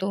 2